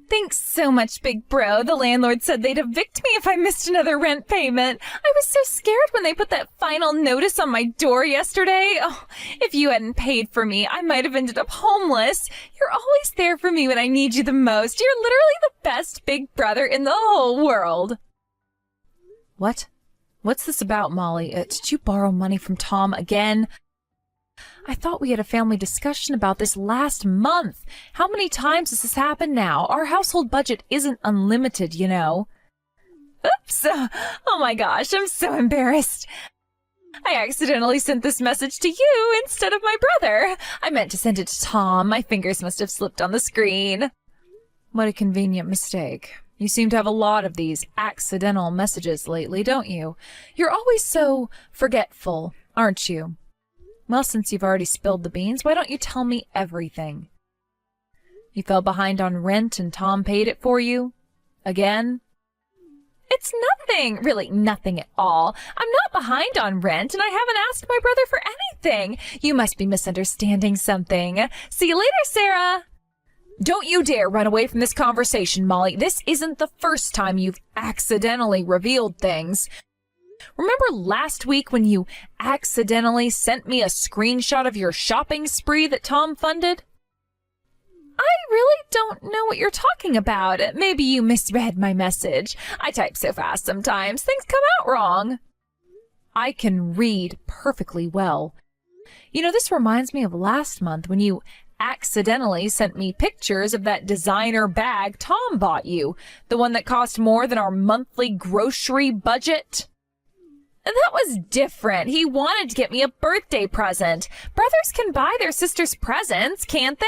Thanks so much, big bro. The landlord said they'd evict me if I missed another rent payment. I was so scared when they put that final notice on my door yesterday. Oh, if you hadn't paid for me, I might have ended up homeless. You're always there for me when I need you the most. You're literally the best big brother in the whole world. What? What's this about, Molly? Did you borrow money from Tom again? I thought we had a family discussion about this last month. How many times has this happened now? Our household budget isn't unlimited, you know. Oops. Oh my gosh, I'm so embarrassed. I accidentally sent this message to you instead of my brother. I meant to send it to Tom. My fingers must have slipped on the screen. What a convenient mistake. You seem to have a lot of these accidental messages lately, don't you? You're always so forgetful, aren't you? Well, since you've already spilled the beans, why don't you tell me everything? You fell behind on rent and Tom paid it for you? Again? It's nothing, really nothing at all. I'm not behind on rent and I haven't asked my brother for anything. You must be misunderstanding something. See you later, Sarah. Don't you dare run away from this conversation, Molly. This isn't the first time you've accidentally revealed things. Remember last week when you accidentally sent me a screenshot of your shopping spree that Tom funded? I really don't know what you're talking about. Maybe you misread my message. I type so fast sometimes. Things come out wrong. I can read perfectly well. You know, this reminds me of last month when you accidentally sent me pictures of that designer bag Tom bought you, the one that cost more than our monthly grocery budget. That was different. He wanted to get me a birthday present. Brothers can buy their sisters presents, can't they?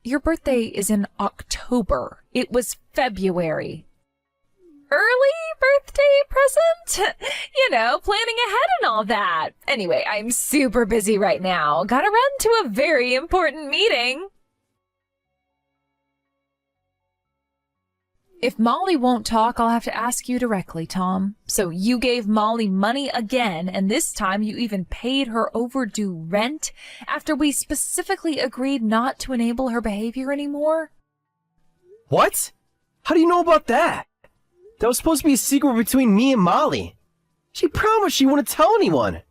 Your birthday is in October. It was February. Early birthday present? You know, planning ahead and all that. Anyway, I'm super busy right now. Gotta run to a very important meeting. If Molly won't talk, I'll have to ask you directly, Tom. So you gave Molly money again, and this time you even paid her overdue rent after we specifically agreed not to enable her behavior anymore? What? How do you know about that? That was supposed to be a secret between me and Molly. She promised she wouldn't tell anyone.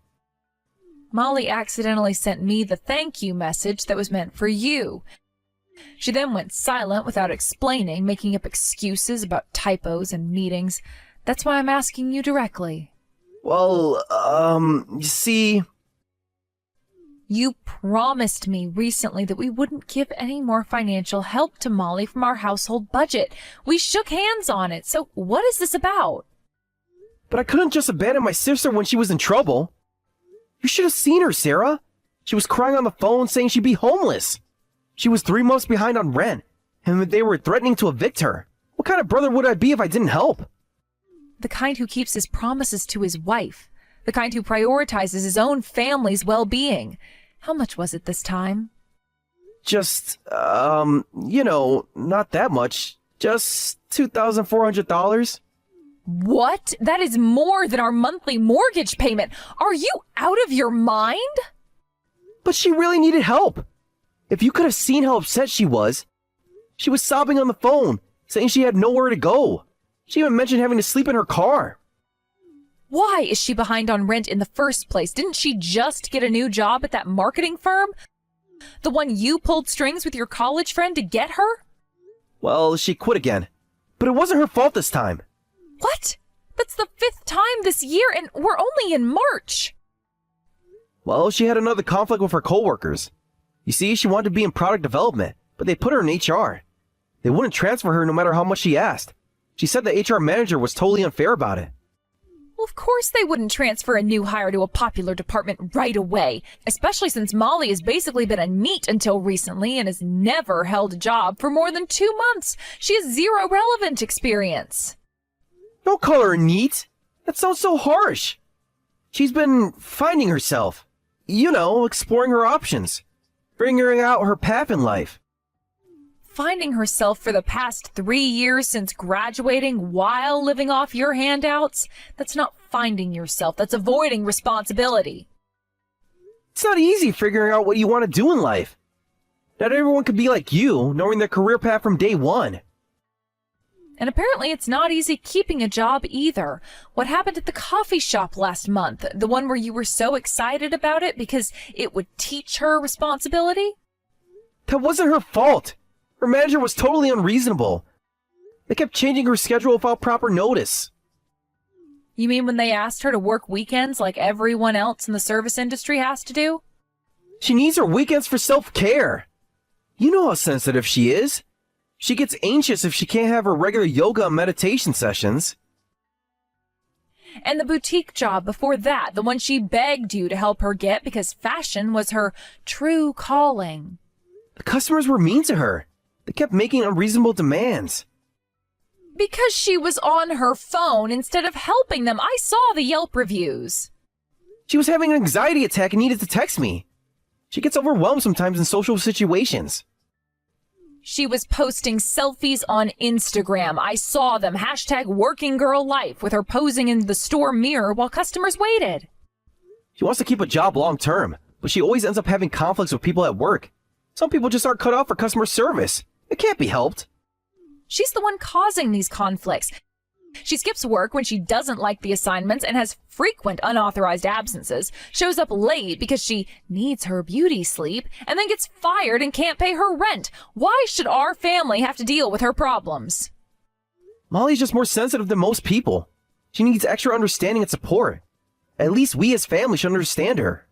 Molly accidentally sent me the thank you message that was meant for you. She then went silent without explaining, making up excuses about typos and meetings. That's why I'm asking you directly. Well, you see... You promised me recently that we wouldn't give any more financial help to Molly from our household budget. We shook hands on it, so what is this about? But I couldn't just abandon my sister when she was in trouble. You should have seen her, Sarah. She was crying on the phone saying she'd be homeless. She was 3 months behind on rent, and they were threatening to evict her. What kind of brother would I be if I didn't help? The kind who keeps his promises to his wife. The kind who prioritizes his own family's well-being. How much was it this time? Just, you know, not that much. Just $2,400. What? That is more than our monthly mortgage payment. Are you out of your mind? But she really needed help. If you could have seen how upset she was. She was sobbing on the phone, saying she had nowhere to go. She even mentioned having to sleep in her car. Why is she behind on rent in the first place? Didn't she just get a new job at that marketing firm? The one you pulled strings with your college friend to get her? Well, she quit again. But it wasn't her fault this time. What? That's the 5th time this year, and we're only in March. Well, she had another conflict with her coworkers. You see, she wanted to be in product development, but they put her in HR. They wouldn't transfer her no matter how much she asked. She said the HR manager was totally unfair about it. Well, of course they wouldn't transfer a new hire to a popular department right away, especially since Molly has basically been a NEET until recently and has never held a job for more than 2 months. She has zero relevant experience. Don't call her neat. That sounds so harsh. She's been finding herself. You know, exploring her options. Figuring out her path in life. Finding herself for the past 3 years since graduating while living off your handouts? That's not finding yourself. That's avoiding responsibility. It's not easy figuring out what you want to do in life. Not everyone could be like you, knowing their career path from day one. And apparently it's not easy keeping a job either. What happened at the coffee shop last month? The one where you were so excited about it because it would teach her responsibility? That wasn't her fault. Her manager was totally unreasonable. They kept changing her schedule without proper notice. You mean when they asked her to work weekends like everyone else in the service industry has to do? She needs her weekends for self-care. You know how sensitive she is. She gets anxious if she can't have her regular yoga and meditation sessions. And the boutique job before that, the one she begged you to help her get because fashion was her true calling. The customers were mean to her. They kept making unreasonable demands. Because she was on her phone instead of helping them. I saw the Yelp reviews. She was having an anxiety attack and needed to text me. She gets overwhelmed sometimes in social situations. She was posting selfies on Instagram. I saw them. #WorkingGirlLife with her posing in the store mirror while customers waited. She wants to keep a job long term, but she always ends up having conflicts with people at work. Some people just aren't cut out for customer service. It can't be helped. She's the one causing these conflicts. She skips work when she doesn't like the assignments and has frequent unauthorized absences, shows up late because she needs her beauty sleep, and then gets fired and can't pay her rent. Why should our family have to deal with her problems? Molly's just more sensitive than most people. She needs extra understanding and support. At least we as family should understand her.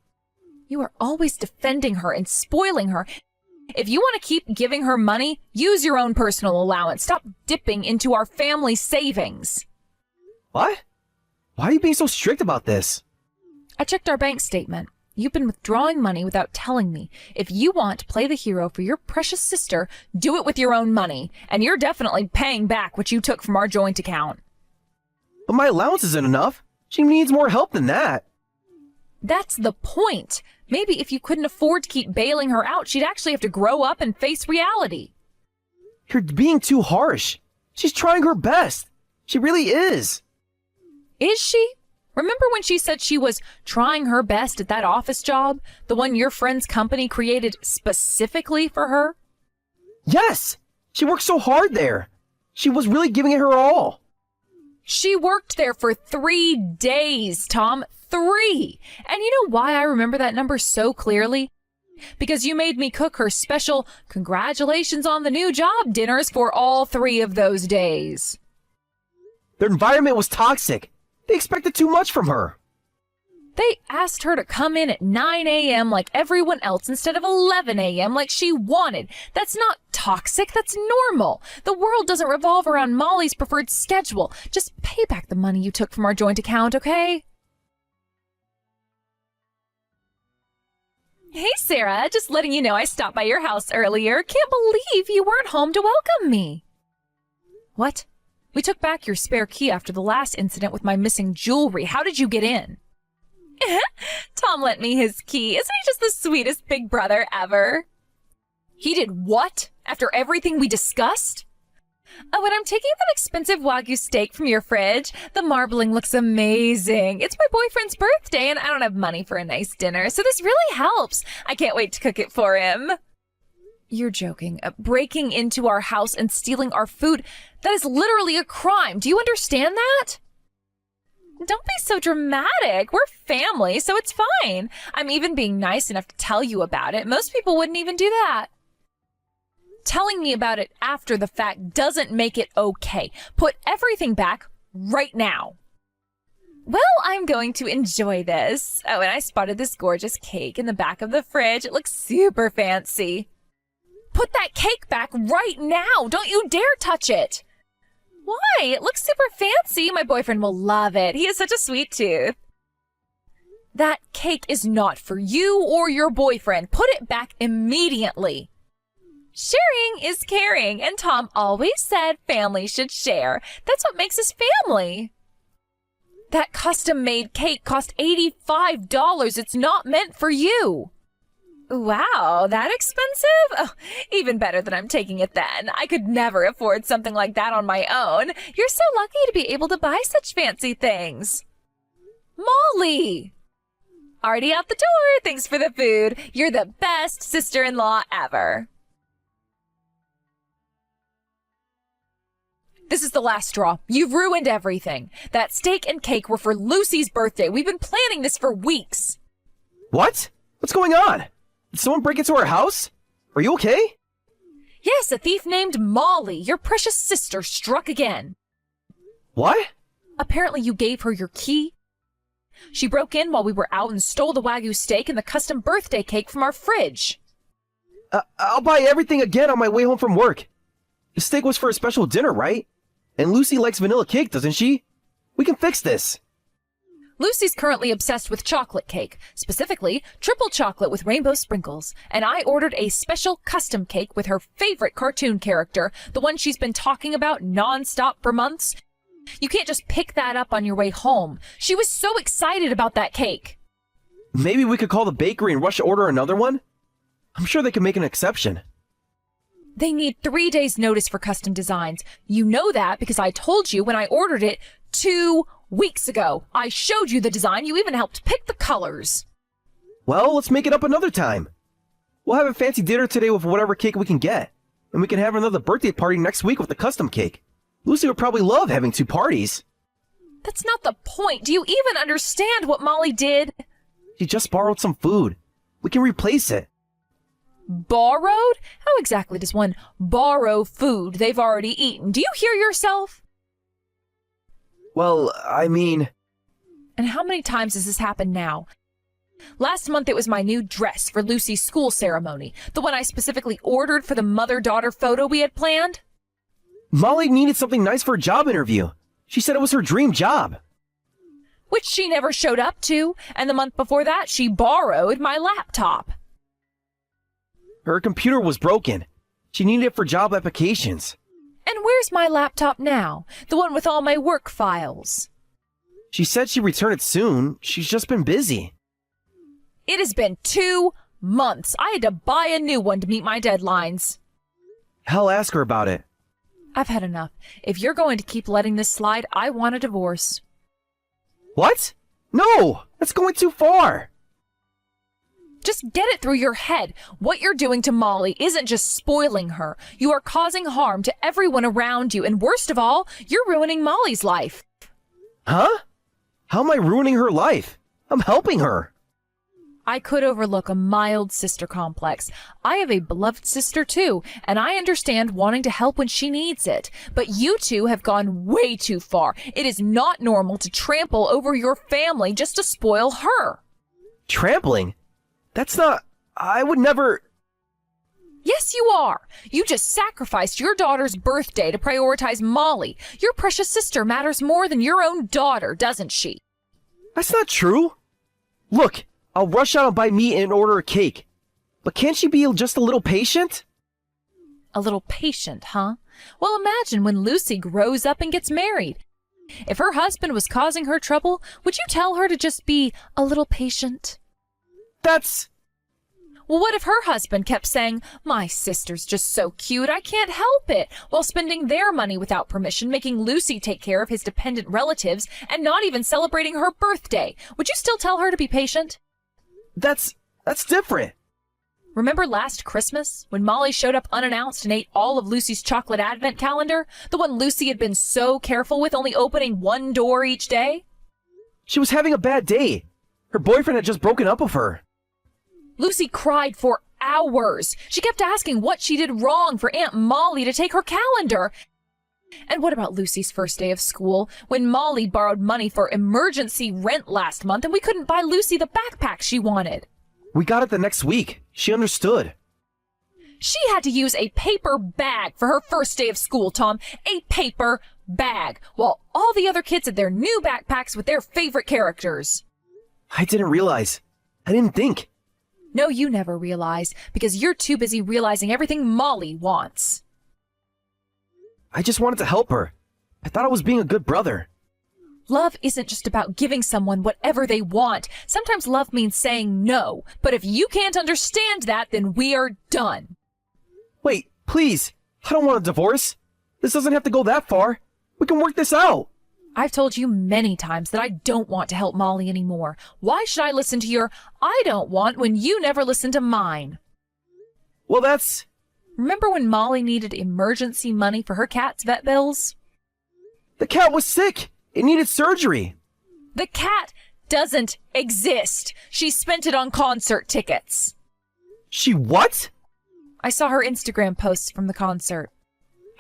You are always defending her and spoiling her. If you want to keep giving her money, use your own personal allowance. Stop dipping into our family savings. What? Why are you being so strict about this? I checked our bank statement. You've been withdrawing money without telling me. If you want to play the hero for your precious sister, do it with your own money. And you're definitely paying back what you took from our joint account. But my allowance isn't enough. She needs more help than that. That's the point. Maybe if you couldn't afford to keep bailing her out, she'd actually have to grow up and face reality. You're being too harsh. She's trying her best. She really is. Is she? Remember when she said she was trying her best at that office job? The one your friend's company created specifically for her? Yes! She worked so hard there. She was really giving it her all. She worked there for 3 days, Tom. 3! And you know why I remember that number so clearly? Because you made me cook her special congratulations on the new job dinners for all 3 of those days. Their environment was toxic. They expected too much from her. They asked her to come in at 9 a.m. like everyone else instead of 11 a.m. like she wanted. That's not toxic, that's normal. The world doesn't revolve around Molly's preferred schedule. Just pay back the money you took from our joint account, okay? Hey, Sarah, just letting you know I stopped by your house earlier. Can't believe you weren't home to welcome me. What? We took back your spare key after the last incident with my missing jewelry. How did you get in? Tom lent me his key. Isn't he just the sweetest big brother ever? He did what? After everything we discussed? Oh, and I'm taking that expensive Wagyu steak from your fridge. The marbling looks amazing. It's my boyfriend's birthday and I don't have money for a nice dinner, so this really helps. I can't wait to cook it for him. You're joking. Breaking into our house and stealing our food, that is literally a crime. Do you understand that? Don't be so dramatic. We're family, so it's fine. I'm even being nice enough to tell you about it. Most people wouldn't even do that. Telling me about it after the fact doesn't make it okay. Put everything back right now. Well, I'm going to enjoy this. Oh, and I spotted this gorgeous cake in the back of the fridge. It looks super fancy. Put that cake back right now. Don't you dare touch it. Why? It looks super fancy. My boyfriend will love it. He has such a sweet tooth. That cake is not for you or your boyfriend. Put it back immediately. Sharing is caring, and Tom always said family should share. That's what makes us family. That custom-made cake cost $85. It's not meant for you. Wow, that expensive? Oh, even better than I'm taking it then. I could never afford something like that on my own. You're so lucky to be able to buy such fancy things. Molly! Already out the door. Thanks for the food. You're the best sister-in-law ever. This is the last straw. You've ruined everything. That steak and cake were for Lucy's birthday. We've been planning this for weeks. What? What's going on? Did someone break into our house? Are you okay? Yes, a thief named Molly, your precious sister, struck again. What? Apparently you gave her your key. She broke in while we were out and stole the Wagyu steak and the custom birthday cake from our fridge. I'll buy everything again on my way home from work. The steak was for a special dinner, right? And Lucy likes vanilla cake, doesn't she? We can fix this. Lucy's currently obsessed with chocolate cake, specifically triple chocolate with rainbow sprinkles, and I ordered a special custom cake with her favorite cartoon character, the one she's been talking about nonstop for months. You can't just pick that up on your way home. She was so excited about that cake. Maybe we could call the bakery and rush to order another one? I'm sure they can make an exception. They need 3 days notice for custom designs. You know that because I told you when I ordered it 2 weeks ago. I showed you the design. You even helped pick the colors. Well, let's make it up another time. We'll have a fancy dinner today with whatever cake we can get. And we can have another birthday party next week with the custom cake. Lucy would probably love having 2 parties. That's not the point. Do you even understand what Molly did? She just borrowed some food. We can replace it. Borrowed? How exactly does one borrow food they've already eaten? Do you hear yourself? Well, I mean... And how many times has this happened now? Last month it was my new dress for Lucy's school ceremony, the one I specifically ordered for the mother-daughter photo we had planned. Molly needed something nice for a job interview. She said it was her dream job. Which she never showed up to, and the month before that she borrowed my laptop. Her computer was broken. She needed it for job applications. And where's my laptop now? The one with all my work files. She said she'd return it soon. She's just been busy. It has been 2 months. I had to buy a new one to meet my deadlines. I'll ask her about it. I've had enough. If you're going to keep letting this slide, I want a divorce. What? No! That's going too far! Just get it through your head. What you're doing to Molly isn't just spoiling her. You are causing harm to everyone around you, and worst of all, you're ruining Molly's life. Huh? How am I ruining her life? I'm helping her. I could overlook a mild sister complex. I have a beloved sister too, and I understand wanting to help when she needs it. But you two have gone way too far. It is not normal to trample over your family just to spoil her. Trampling? That's not... I would never... Yes, you are. You just sacrificed your daughter's birthday to prioritize Molly. Your precious sister matters more than your own daughter, doesn't she? That's not true. Look, I'll rush out and buy meat and order a cake. But can't she be just a little patient? A little patient, huh? Well, imagine when Lucy grows up and gets married. If her husband was causing her trouble, would you tell her to just be a little patient? That's... Well, what if her husband kept saying, "My sister's just so cute, I can't help it," while spending their money without permission, making Lucy take care of his dependent relatives, and not even celebrating her birthday? Would you still tell her to be patient? That's different. Remember last Christmas, when Molly showed up unannounced and ate all of Lucy's chocolate advent calendar? The one Lucy had been so careful with, only opening one door each day? She was having a bad day. Her boyfriend had just broken up with her. Lucy cried for hours. She kept asking what she did wrong for Aunt Molly to take her calendar. And what about Lucy's first day of school, when Molly borrowed money for emergency rent last month and we couldn't buy Lucy the backpack she wanted? We got it the next week. She understood. She had to use a paper bag for her first day of school, Tom. A paper bag, while all the other kids had their new backpacks with their favorite characters. I didn't realize. I didn't think. No, you never realized, because you're too busy realizing everything Molly wants. I just wanted to help her. I thought I was being a good brother. Love isn't just about giving someone whatever they want. Sometimes love means saying no. But if you can't understand that, then we are done. Wait, please. I don't want a divorce. This doesn't have to go that far. We can work this out. I've told you many times that I don't want to help Molly anymore. Why should I listen to your "I don't want" when you never listen to mine? Well, that's... Remember when Molly needed emergency money for her cat's vet bills? The cat was sick. It needed surgery. The cat doesn't exist. She spent it on concert tickets. She what? I saw her Instagram posts from the concert.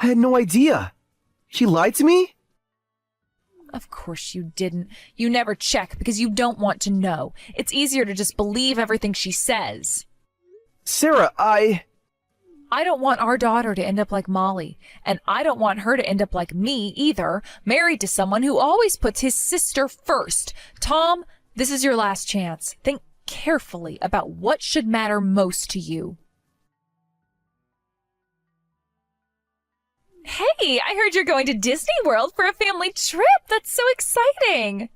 I had no idea. She lied to me? Of course you didn't. You never check because you don't want to know. It's easier to just believe everything she says. Sarah, I don't want our daughter to end up like Molly, and I don't want her to end up like me either, married to someone who always puts his sister first. Tom, this is your last chance. Think carefully about what should matter most to you. Hey, I heard you're going to Disney World for a family trip. That's so exciting.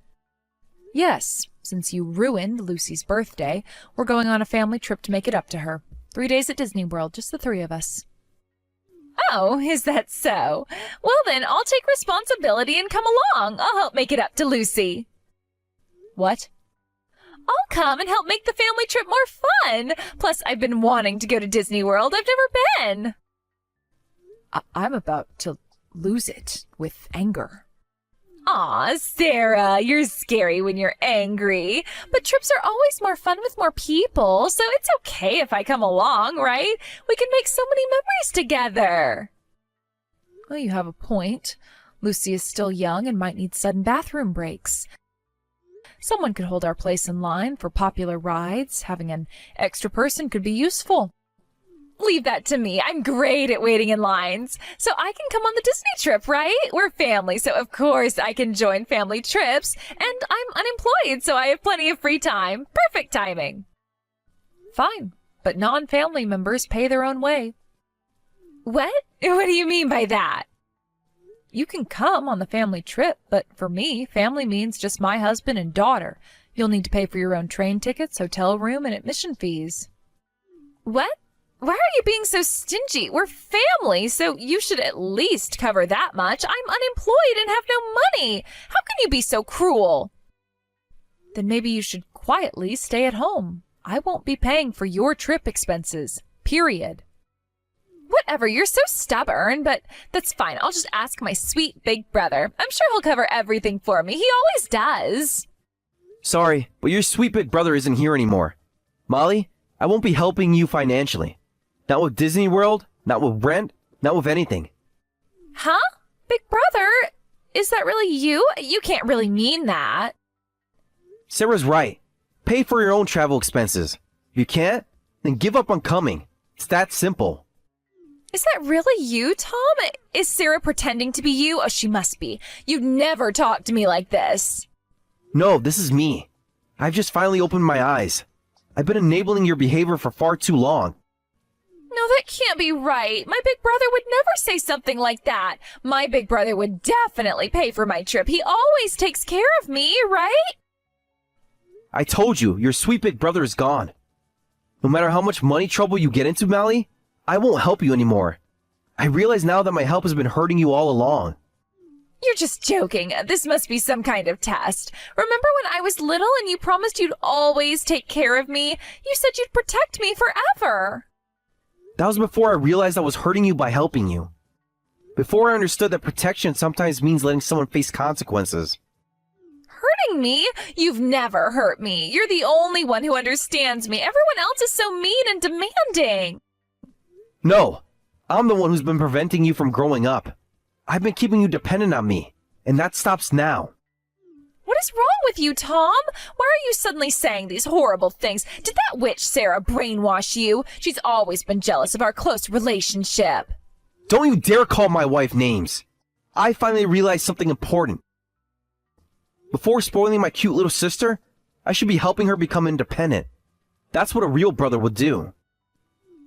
Yes, since you ruined Lucy's birthday, we're going on a family trip to make it up to her. 3 days at Disney World, just the three of us. Oh, is that so? Well then, I'll take responsibility and come along. I'll help make it up to Lucy. What? I'll come and help make the family trip more fun. Plus, I've been wanting to go to Disney World. I've never been. I'm about to lose it with anger. Aw, Sarah, you're scary when you're angry. But trips are always more fun with more people, so it's okay if I come along, right? We can make so many memories together. Well, you have a point. Lucy is still young and might need sudden bathroom breaks. Someone could hold our place in line for popular rides. Having an extra person could be useful. Leave that to me. I'm great at waiting in lines. So I can come on the Disney trip, right? We're family, so of course I can join family trips. And I'm unemployed, so I have plenty of free time. Perfect timing. Fine, but non-family members pay their own way. What? What do you mean by that? You can come on the family trip, but for me, family means just my husband and daughter. You'll need to pay for your own train tickets, hotel room, and admission fees. What? Why are you being so stingy? We're family, so you should at least cover that much. I'm unemployed and have no money. How can you be so cruel? Then maybe you should quietly stay at home. I won't be paying for your trip expenses. Period. Whatever, you're so stubborn, but that's fine. I'll just ask my sweet big brother. I'm sure he'll cover everything for me. He always does. Sorry, but your sweet big brother isn't here anymore. Molly, I won't be helping you financially. Not with Disney World, not with rent, not with anything. Huh? Big brother? Is that really you? You can't really mean that. Sarah's right. Pay for your own travel expenses. If you can't, then give up on coming. It's that simple. Is that really you, Tom? Is Sarah pretending to be you? Oh, she must be. You'd never talk to me like this. No, this is me. I've just finally opened my eyes. I've been enabling your behavior for far too long. No, that can't be right. My big brother would never say something like that. My big brother would definitely pay for my trip. He always takes care of me, right? I told you, your sweet big brother is gone. No matter how much money trouble you get into, Molly, I won't help you anymore. I realize now that my help has been hurting you all along. You're just joking. This must be some kind of test. Remember when I was little and you promised you'd always take care of me? You said you'd protect me forever. That was before I realized I was hurting you by helping you. Before I understood that protection sometimes means letting someone face consequences. Hurting me? You've never hurt me. You're the only one who understands me. Everyone else is so mean and demanding. No, I'm the one who's been preventing you from growing up. I've been keeping you dependent on me, and that stops now. What is wrong with you, Tom? Why are you suddenly saying these horrible things? Did that witch Sarah brainwash you? She's always been jealous of our close relationship. Don't you dare call my wife names. I finally realized something important. Before spoiling my cute little sister, I should be helping her become independent. That's what a real brother would do.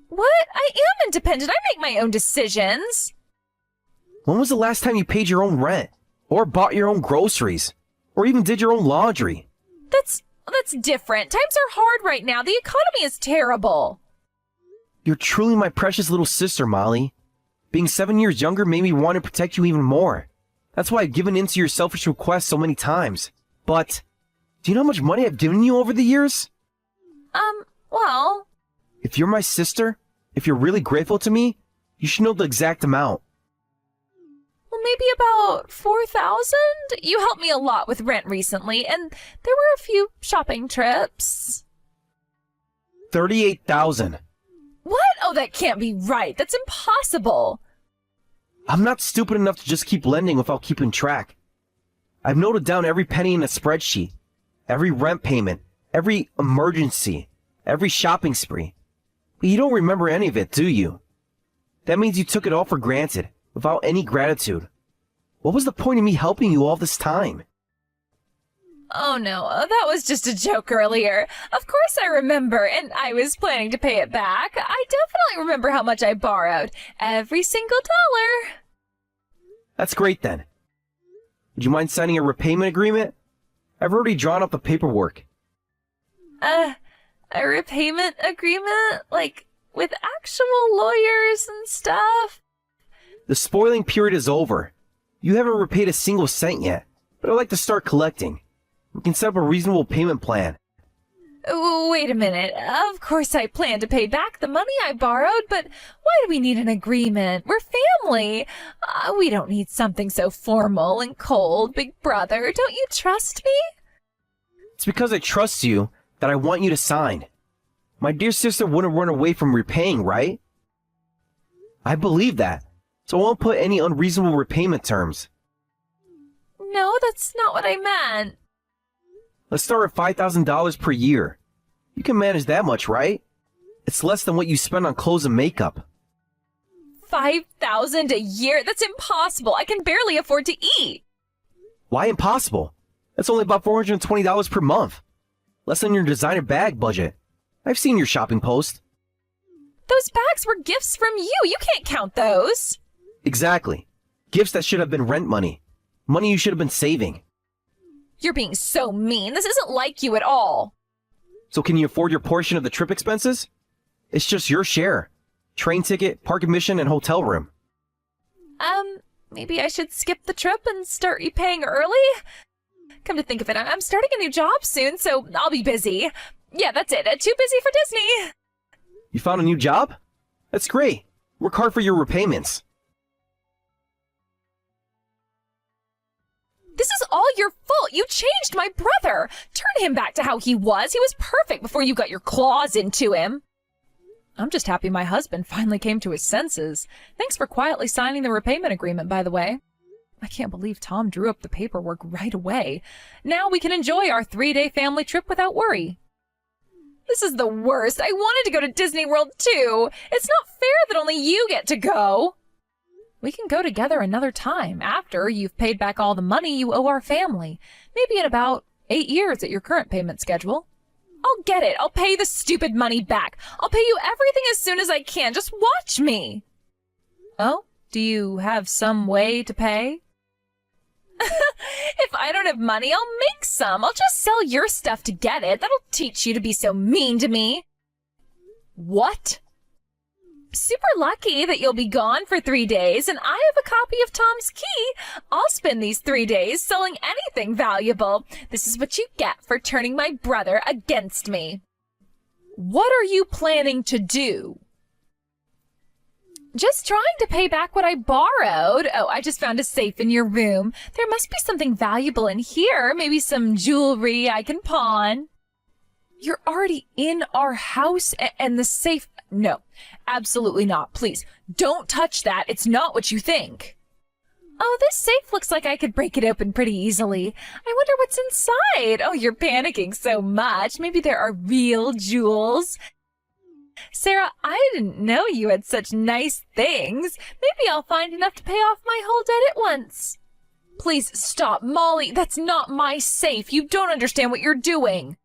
What? I am independent. I make my own decisions. When was the last time you paid your own rent? Or bought your own groceries? Or even did your own laundry? That's different. Times are hard right now. The economy is terrible. You're truly my precious little sister, Molly. Being 7 years younger made me want to protect you even more. That's why I've given in to your selfish requests so many times. But, do you know how much money I've given you over the years? Well... If you're my sister, if you're really grateful to me, you should know the exact amount. Well, maybe about 4,000? You helped me a lot with rent recently, and there were a few shopping trips. 38,000. What? Oh, that can't be right. That's impossible. I'm not stupid enough to just keep lending without keeping track. I've noted down every penny in a spreadsheet, every rent payment, every emergency, every shopping spree. But you don't remember any of it, do you? That means you took it all for granted, without any gratitude. What was the point of me helping you all this time? Oh no, that was just a joke earlier. Of course I remember, and I was planning to pay it back. I definitely remember how much I borrowed. Every single dollar. That's great then. Would you mind signing a repayment agreement? I've already drawn up the paperwork. A repayment agreement? Like, with actual lawyers and stuff? The spoiling period is over. You haven't repaid a single cent yet, but I'd like to start collecting. We can set up a reasonable payment plan. Wait a minute. Of course I plan to pay back the money I borrowed, but why do we need an agreement? We're family. We don't need something so formal and cold, big brother. Don't you trust me? It's because I trust you that I want you to sign. My dear sister wouldn't run away from repaying, right? I believe that, so I won't put any unreasonable repayment terms. No, that's not what I meant. Let's start at $5,000 per year. You can manage that much, right? It's less than what you spend on clothes and makeup. 5,000 a year? That's impossible. I can barely afford to eat. Why impossible? That's only about $420 per month. Less than your designer bag budget. I've seen your shopping post. Those bags were gifts from you. You can't count those. Exactly. Gifts that should have been rent money. Money you should have been saving. You're being so mean. This isn't like you at all. So can you afford your portion of the trip expenses? It's just your share. Train ticket, park admission, and hotel room. Maybe I should skip the trip and start repaying early? Come to think of it, I'm starting a new job soon, so I'll be busy. Yeah, that's it. Too busy for Disney. You found a new job? That's great. Work hard for your repayments. This is all your fault. You changed my brother. Turn him back to how he was. He was perfect before you got your claws into him. I'm just happy my husband finally came to his senses. Thanks for quietly signing the repayment agreement, by the way. I can't believe Tom drew up the paperwork right away. Now we can enjoy our 3-day family trip without worry. This is the worst. I wanted to go to Disney World too. It's not fair that only you get to go. We can go together another time after you've paid back all the money you owe our family. Maybe in about 8 years at your current payment schedule. I'll get it. I'll pay the stupid money back. I'll pay you everything as soon as I can. Just watch me. Oh, do you have some way to pay? If I don't have money, I'll make some. I'll just sell your stuff to get it. That'll teach you to be so mean to me. What? Super lucky that you'll be gone for 3 days, and I have a copy of Tom's Key. I'll spend these 3 days selling anything valuable. This is what you get for turning my brother against me. What are you planning to do? Just trying to pay back what I borrowed. Oh, I just found a safe in your room. There must be something valuable in here. Maybe some jewelry I can pawn. You're already in our house and the safe... No, absolutely not. Please, don't touch that. It's not what you think. Oh, this safe looks like I could break it open pretty easily. I wonder what's inside. Oh, you're panicking so much. Maybe there are real jewels. Sarah, I didn't know you had such nice things. Maybe I'll find enough to pay off my whole debt at once. Please stop, Molly. That's not my safe. You don't understand what you're doing.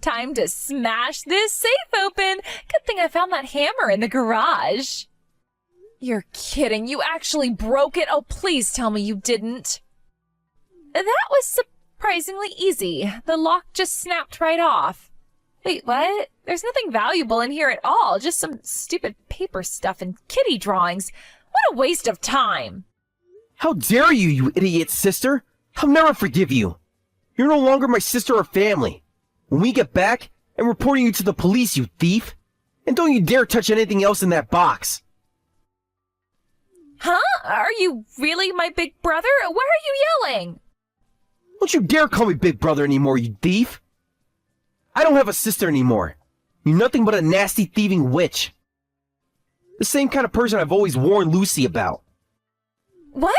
Time to smash this safe open. Good thing I found that hammer in the garage. You're kidding. You actually broke it? Oh, please tell me you didn't. That was surprisingly easy. The lock just snapped right off. Wait, what? There's nothing valuable in here at all. Just some stupid paper stuff and kitty drawings. What a waste of time. How dare you, you idiot sister! I'll never forgive you. You're no longer my sister or family. When we get back, I'm reporting you to the police, you thief. And don't you dare touch anything else in that box. Huh? Are you really my big brother? Why are you yelling? Don't you dare call me big brother anymore, you thief! I don't have a sister anymore. You're nothing but a nasty thieving witch. The same kind of person I've always warned Lucy about. What?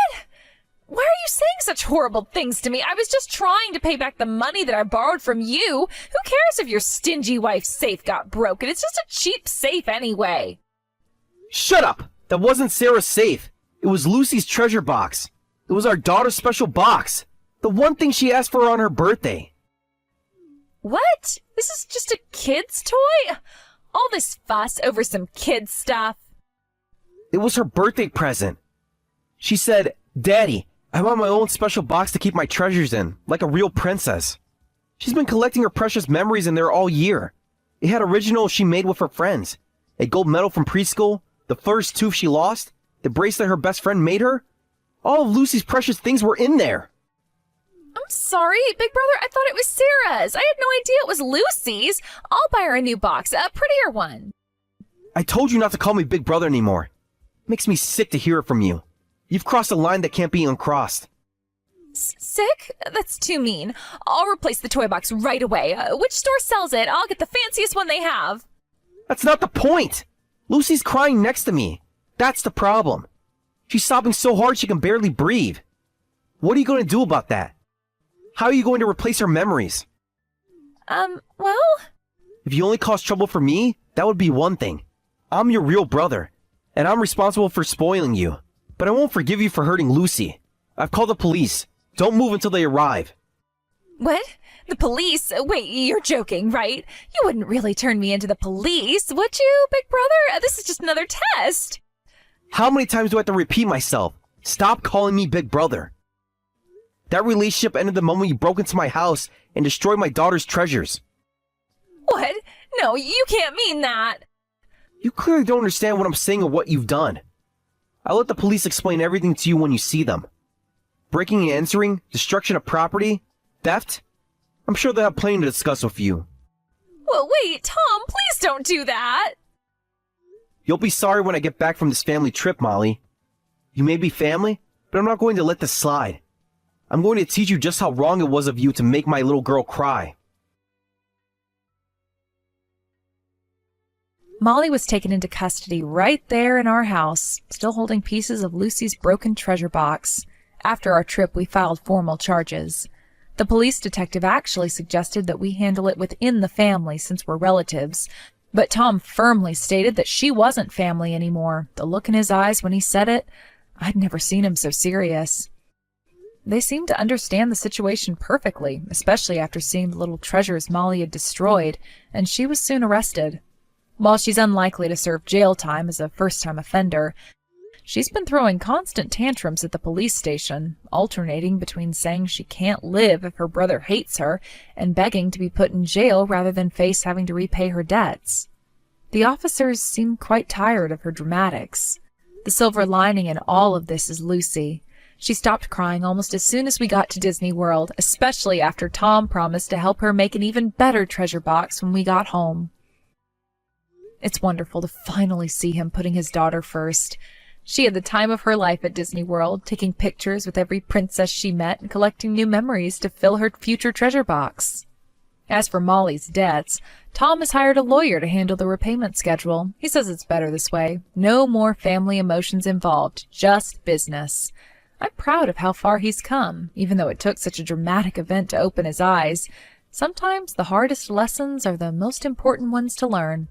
Why are you saying such horrible things to me? I was just trying to pay back the money that I borrowed from you. Who cares if your stingy wife's safe got broken? It's just a cheap safe anyway. Shut up! That wasn't Sarah's safe. It was Lucy's treasure box. It was our daughter's special box. The one thing she asked for on her birthday. What? This is just a kid's toy? All this fuss over some kid stuff. It was her birthday present. She said, "Daddy, I want my own special box to keep my treasures in, like a real princess." She's been collecting her precious memories in there all year. It had originals she made with her friends. A gold medal from preschool, the first tooth she lost, the bracelet her best friend made her. All of Lucy's precious things were in there. I'm sorry, Big Brother. I thought it was Sarah's. I had no idea it was Lucy's. I'll buy her a new box, a prettier one. I told you not to call me Big Brother anymore. Makes me sick to hear it from you. You've crossed a line that can't be uncrossed. Sick? That's too mean. I'll replace the toy box right away. Which store sells it? I'll get the fanciest one they have. That's not the point. Lucy's crying next to me. That's the problem. She's sobbing so hard she can barely breathe. What are you going to do about that? How are you going to replace her memories? Well... If you only cause trouble for me, that would be one thing. I'm your real brother, and I'm responsible for spoiling you. But I won't forgive you for hurting Lucy. I've called the police. Don't move until they arrive. What? The police? Wait, you're joking, right? You wouldn't really turn me into the police, would you, Big Brother? This is just another test. How many times do I have to repeat myself? Stop calling me Big Brother. That relationship ended the moment you broke into my house and destroyed my daughter's treasures. What? No, you can't mean that. You clearly don't understand what I'm saying or what you've done. I'll let the police explain everything to you when you see them. Breaking and entering, destruction of property, theft. I'm sure they'll have plenty to discuss with you. Well, wait, Tom, please don't do that. You'll be sorry when I get back from this family trip, Molly. You may be family, but I'm not going to let this slide. I'm going to teach you just how wrong it was of you to make my little girl cry. Molly was taken into custody right there in our house, still holding pieces of Lucy's broken treasure box. After our trip, we filed formal charges. The police detective actually suggested that we handle it within the family since we're relatives, but Tom firmly stated that she wasn't family anymore. The look in his eyes when he said it, I'd never seen him so serious. They seemed to understand the situation perfectly, especially after seeing the little treasures Molly had destroyed, and she was soon arrested. While she's unlikely to serve jail time as a first-time offender, she's been throwing constant tantrums at the police station, alternating between saying she can't live if her brother hates her and begging to be put in jail rather than face having to repay her debts. The officers seem quite tired of her dramatics. The silver lining in all of this is Lucy. She stopped crying almost as soon as we got to Disney World, especially after Tom promised to help her make an even better treasure box when we got home. It's wonderful to finally see him putting his daughter first. She had the time of her life at Disney World, taking pictures with every princess she met and collecting new memories to fill her future treasure box. As for Molly's debts, Tom has hired a lawyer to handle the repayment schedule. He says it's better this way. No more family emotions involved, just business. I'm proud of how far he's come, even though it took such a dramatic event to open his eyes. Sometimes the hardest lessons are the most important ones to learn.